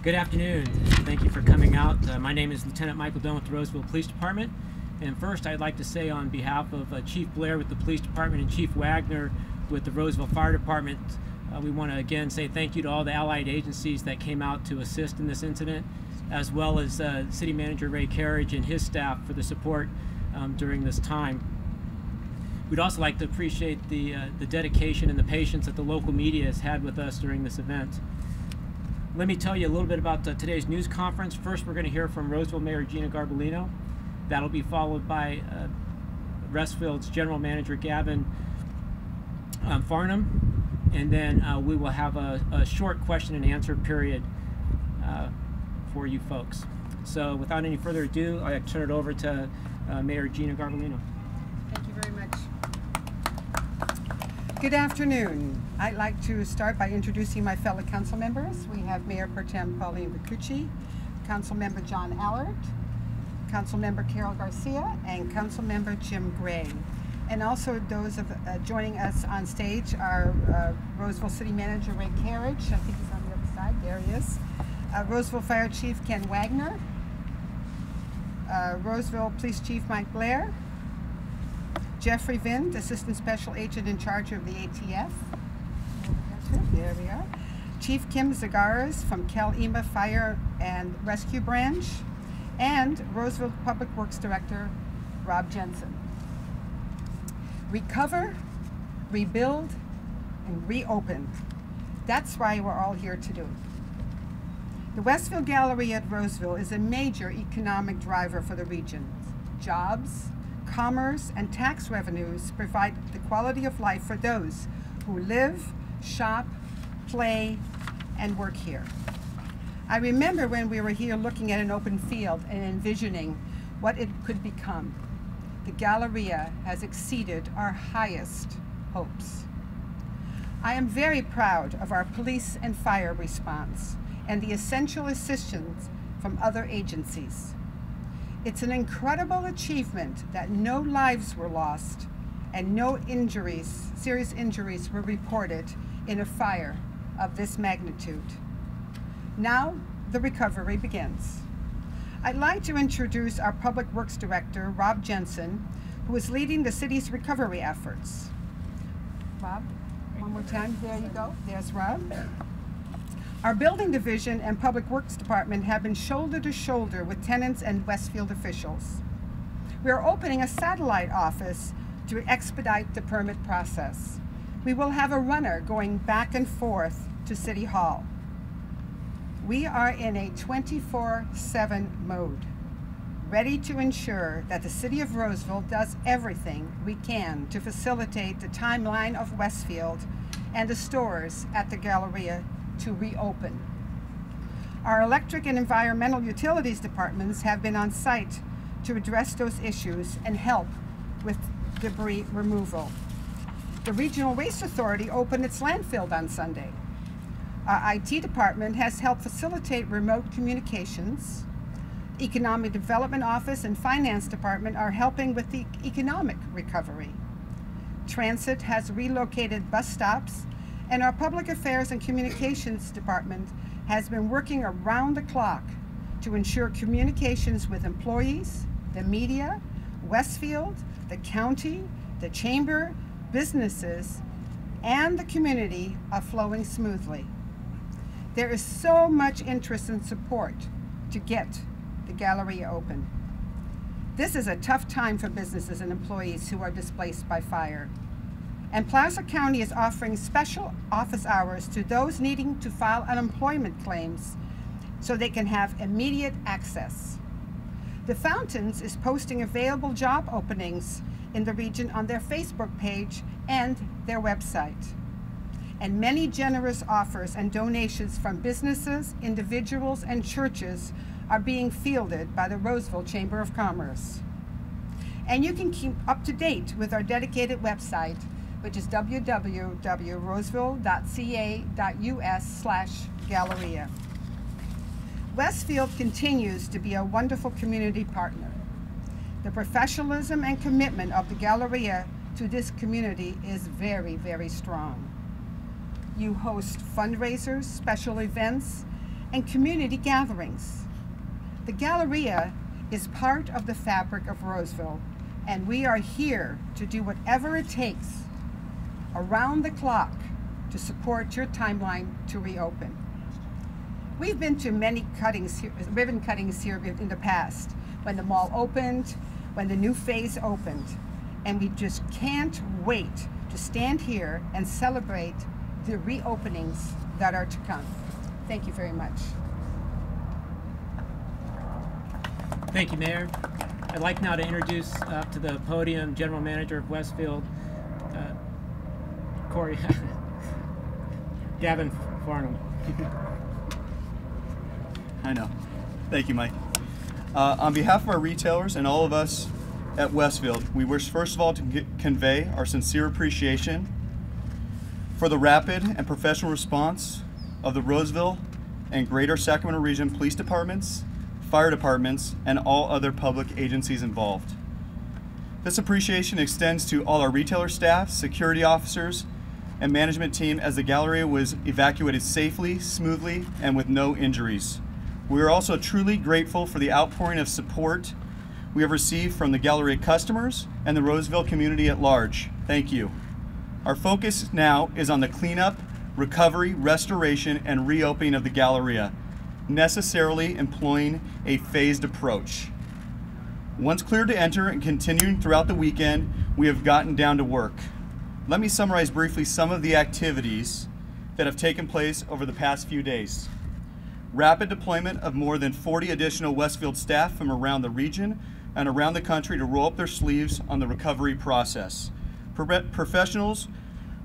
Good afternoon. Thank you for coming out. My name is Lieutenant Michael Dunn with the Roseville Police Department. And first, I'd like to say on behalf of Chief Blair with the Police Department and Chief Wagner with the Roseville Fire Department, we want to again say thank you to all the allied agencies that came out to assist in this incident, as well as City Manager Ray Carriage and his staff for the support during this time. We'd also like to appreciate the dedication and the patience that the local media has had with us during this event. Let me tell you a little bit about today's news conference. First, we're going to hear from Roseville Mayor Gina Garbolino. That'll be followed by Westfield's General Manager Gavin Farnham, and then we will have a short question and answer period for you folks. So without any further ado, I'll turn it over to Mayor Gina Garbolino. Thank you very much. Good afternoon. I'd like to start by introducing my fellow council members. We have Mayor Pro Tem Pauline Ricucci, Council Member John Allard, Council Member Carol Garcia, and Council Member Jim Gray. And also those of joining us on stage are Roseville City Manager Ray Carriage. I think he's on the other side. There he is. Roseville Fire Chief Ken Wagner, Roseville Police Chief Mike Blair, Jeffrey Vind, Assistant Special Agent in charge of the ATF. There we are. Chief Kim Zagaras from Cal-EMA Fire and Rescue Branch, and Roseville Public Works Director Rob Jensen. Recover, rebuild, and reopen. That's why we're all here to do. The Westfield Galleria at Roseville is a major economic driver for the region. Jobs, commerce, and tax revenues provide the quality of life for those who live, shop, play, and work here. I remember when we were here looking at an open field and envisioning what it could become. The Galleria has exceeded our highest hopes. I am very proud of our police and fire response and the essential assistance from other agencies. It's an incredible achievement that no lives were lost and no injuries, serious injuries were reported in a fire of this magnitude. Now the recovery begins. I'd like to introduce our Public Works Director, Rob Jensen, who is leading the city's recovery efforts. Rob, one more time, there you go, there's Rob. Our Building Division and Public Works Department have been shoulder to shoulder with tenants and Westfield officials. We are opening a satellite office to expedite the permit process. We will have a runner going back and forth to City Hall. We are in a 24/7 mode, ready to ensure that the City of Roseville does everything we can to facilitate the timeline of Westfield and the stores at the Galleria to reopen. Our electric and environmental utilities departments have been on site to address those issues and help with debris removal. The Regional Waste Authority opened its landfill on Sunday. Our IT department has helped facilitate remote communications. Economic Development Office and Finance Department are helping with the economic recovery. Transit has relocated bus stops, and our Public Affairs and Communications Department has been working around the clock to ensure communications with employees, the media, Westfield, the county, the chamber, businesses, and the community are flowing smoothly. There is so much interest and support to get the Galleria open. This is a tough time for businesses and employees who are displaced by fire. And Placer County is offering special office hours to those needing to file unemployment claims so they can have immediate access. The Fountains is posting available job openings in the region on their Facebook page and their website. And many generous offers and donations from businesses, individuals, and churches are being fielded by the Roseville Chamber of Commerce. And you can keep up to date with our dedicated website, which is www.roseville.ca.us/Galleria. Westfield continues to be a wonderful community partner. The professionalism and commitment of the Galleria to this community is very, very strong. You host fundraisers, special events, and community gatherings. The Galleria is part of the fabric of Roseville, and we are here to do whatever it takes around the clock to support your timeline to reopen. We've been to many ribbon cuttings here in the past, when the mall opened, when the new phase opened, and we just can't wait to stand here and celebrate the reopenings that are to come. Thank you very much. Thank you, Mayor. I'd like now to introduce up to the podium General Manager of Westfield, Corey, Gavin Farnham. I know. Thank you, Mike. On behalf of our retailers and all of us at Westfield, we wish first of all to convey our sincere appreciation for the rapid and professional response of the Roseville and Greater Sacramento Region Police Departments, fire departments, and all other public agencies involved. This appreciation extends to all our retailer staff, security officers, and management team as the Galleria was evacuated safely, smoothly, and with no injuries. We are also truly grateful for the outpouring of support we have received from the Galleria customers and the Roseville community at large. Thank you. Our focus now is on the cleanup, recovery, restoration, and reopening of the Galleria, necessarily employing a phased approach. Once cleared to enter and continuing throughout the weekend, we have gotten down to work. Let me summarize briefly some of the activities that have taken place over the past few days. Rapid deployment of more than 40 additional Westfield staff from around the region and around the country to roll up their sleeves on the recovery process. Professionals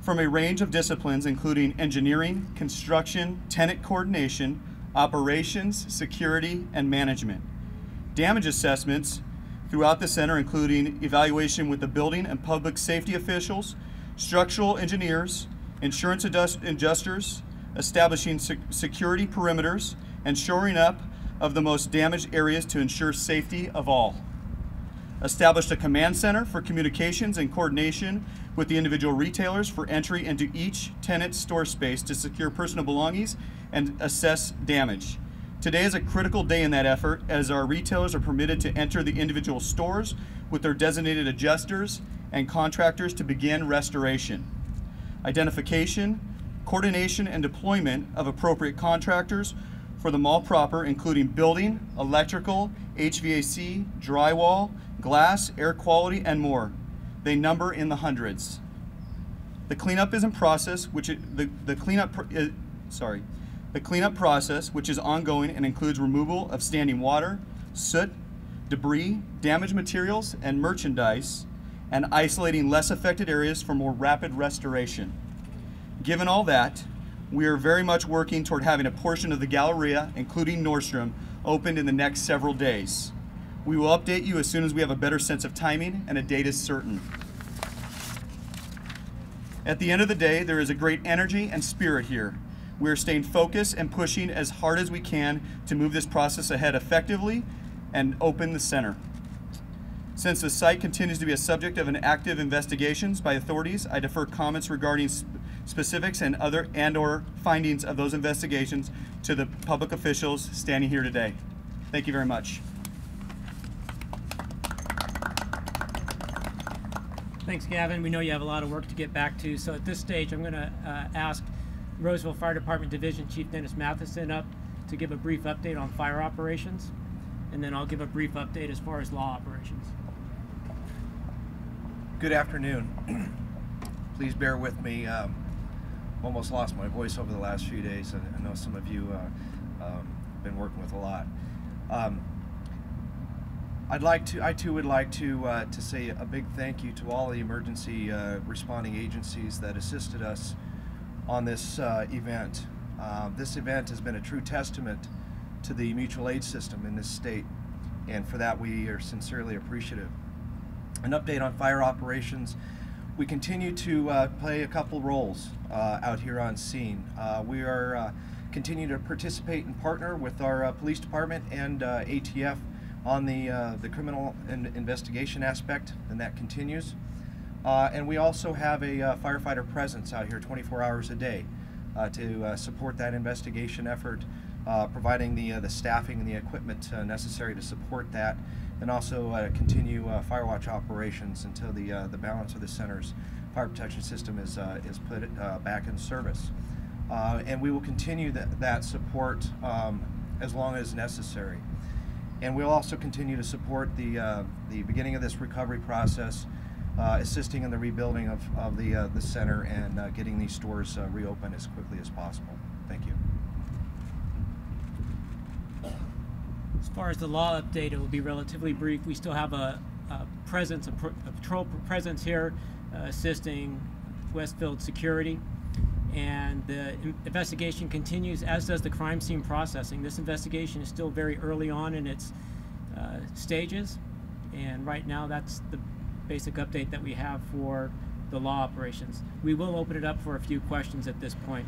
from a range of disciplines including engineering, construction, tenant coordination, operations, security, and management. Damage assessments throughout the center including evaluation with the building and public safety officials, structural engineers, insurance adjusters, establishing security perimeters, and shoring up of the most damaged areas to ensure safety of all. Established a command center for communications and coordination with the individual retailers for entry into each tenant's store space to secure personal belongings and assess damage. Today is a critical day in that effort as our retailers are permitted to enter the individual stores with their designated adjusters and contractors to begin restoration. Identification, coordination, and deployment of appropriate contractors for the mall proper, including building, electrical, HVAC, drywall, glass, air quality, and more. They number in the hundreds. The cleanup is in process, the cleanup process, which is ongoing and includes removal of standing water, soot, debris, damaged materials, and merchandise, and isolating less affected areas for more rapid restoration. Given all that, we are very much working toward having a portion of the Galleria, including Nordstrom, opened in the next several days. We will update you as soon as we have a better sense of timing and a date is certain. At the end of the day, there is a great energy and spirit here. We are staying focused and pushing as hard as we can to move this process ahead effectively and open the center. Since the site continues to be a subject of an active investigations by authorities, I defer comments regarding specifics and or findings of those investigations to the public officials standing here today. Thank you very much. Thanks, Gavin. We know you have a lot of work to get back to, so at this stage I'm going to ask Roseville Fire Department Division Chief Dennis Matheson up to give a brief update on fire operations, and then I'll give a brief update as far as law operations. Good afternoon. Please bear with me. Almost lost my voice over the last few days. I know some of you have been working with a lot. I too would like to say a big thank you to all the emergency responding agencies that assisted us on this event. This event has been a true testament to the mutual aid system in this state, and for that we are sincerely appreciative. An update on fire operations. We continue to play a couple roles out here on scene. We are continuing to participate and partner with our police department and ATF on the criminal investigation aspect, and that continues. And we also have a firefighter presence out here 24 hours a day to support that investigation effort providing the staffing and the equipment necessary to support that, and also continue fire watch operations until the balance of the center's fire protection system is put back in service. And we will continue that support as long as necessary. And we'll also continue to support the beginning of this recovery process, assisting in the rebuilding of the center and getting these stores reopened as quickly as possible. Thank you. As far as the law update, it will be relatively brief. We still have a patrol presence here assisting Westfield security, and the investigation continues, as does the crime scene processing. This investigation is still very early on in its stages, and right now that's the basic update that we have for the law operations. We will open it up for a few questions at this point.